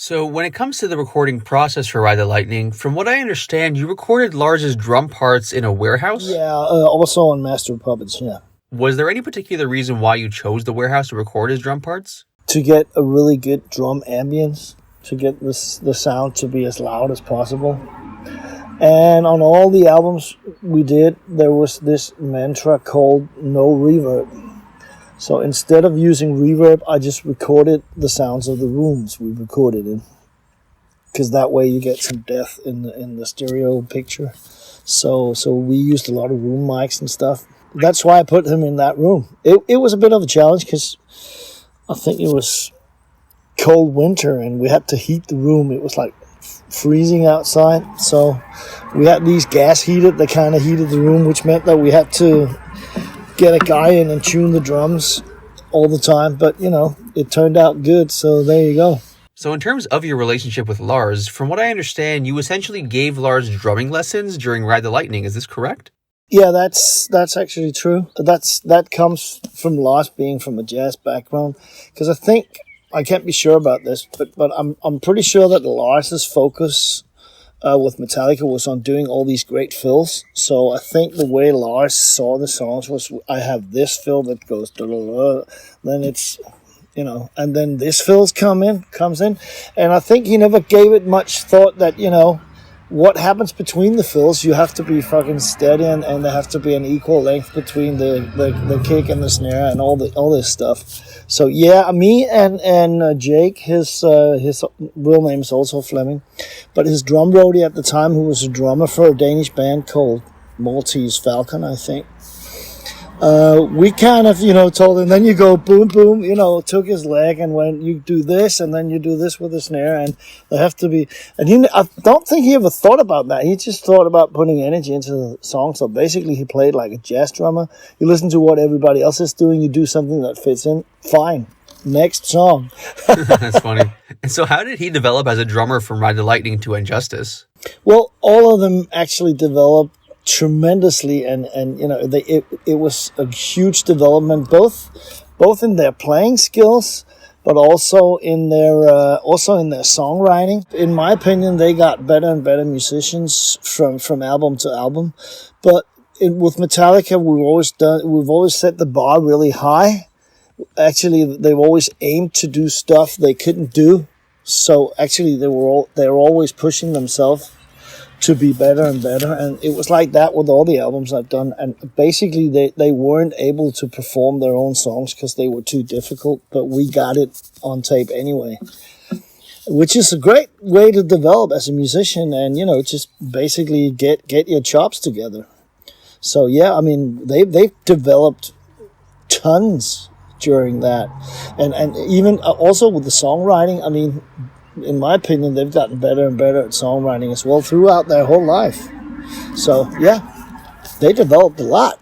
So when it comes to the recording process for Ride the Lightning, from what I understand, you recorded Lars's drum parts in a warehouse? Yeah, also on Master of Puppets, yeah. Was there any particular reason why you chose the warehouse to record his drum parts? To get a really good drum ambience, to get the sound to be as loud as possible. And on all the albums we did, there was this mantra called no reverb. So instead of using reverb, I just recorded the sounds of the rooms we recorded in. Because that way you get some depth in the stereo picture. So we used a lot of room mics and stuff. That's why I put him in that room. It was a bit of a challenge because I think it was cold winter and we had to heat the room. It was like freezing outside. So we had these gas heated that kind of heated the room, which meant that we had to get a guy in and tune the drums all the time. But, it turned out good. So there you go. So in terms of your relationship with Lars, from what I understand, you essentially gave Lars drumming lessons during Ride the Lightning. Is this correct? Yeah, that's actually true. That comes from Lars being from a jazz background. Because I think, I can't be sure about this, but I'm pretty sure that Lars's focus with Metallica was on doing all these great fills. So I think the way Lars saw the songs was, I have this fill that goes, then it's, and then this fill comes in. And I think he never gave it much thought that, what happens between the fills, you have to be fucking steady and there have to be an equal length between the kick and the snare and all this stuff. So yeah, me and Jake, his real name is also Flemming, but his drum roadie at the time, who was a drummer for a Danish band called Maltese Falcon, I think. We kind of, told him, then you go boom, boom, took his leg, and when you do this, and then you do this with the snare, and they have to be, and I don't think he ever thought about that. He just thought about putting energy into the song. So basically he played like a jazz drummer. You listen to what everybody else is doing, you do something that fits in, fine. Next song. That's funny. And so how did he develop as a drummer from Ride the Lightning to Injustice? Well, all of them actually developed tremendously, and it was a huge development, both in their playing skills, but also in their songwriting. In my opinion, they got better and better musicians from album to album. But with Metallica, we've always set the bar really high. Actually, they've always aimed to do stuff they couldn't do. So actually, they're always pushing themselves to be better and better, and it was like that with all the albums I've done. And basically they weren't able to perform their own songs because they were too difficult, but we got it on tape anyway, which is a great way to develop as a musician, and just basically get your chops together. So yeah, I mean they've developed tons during that, and even also with the songwriting, I mean, in my opinion, they've gotten better and better at songwriting as well throughout their whole life. So, yeah, they developed a lot.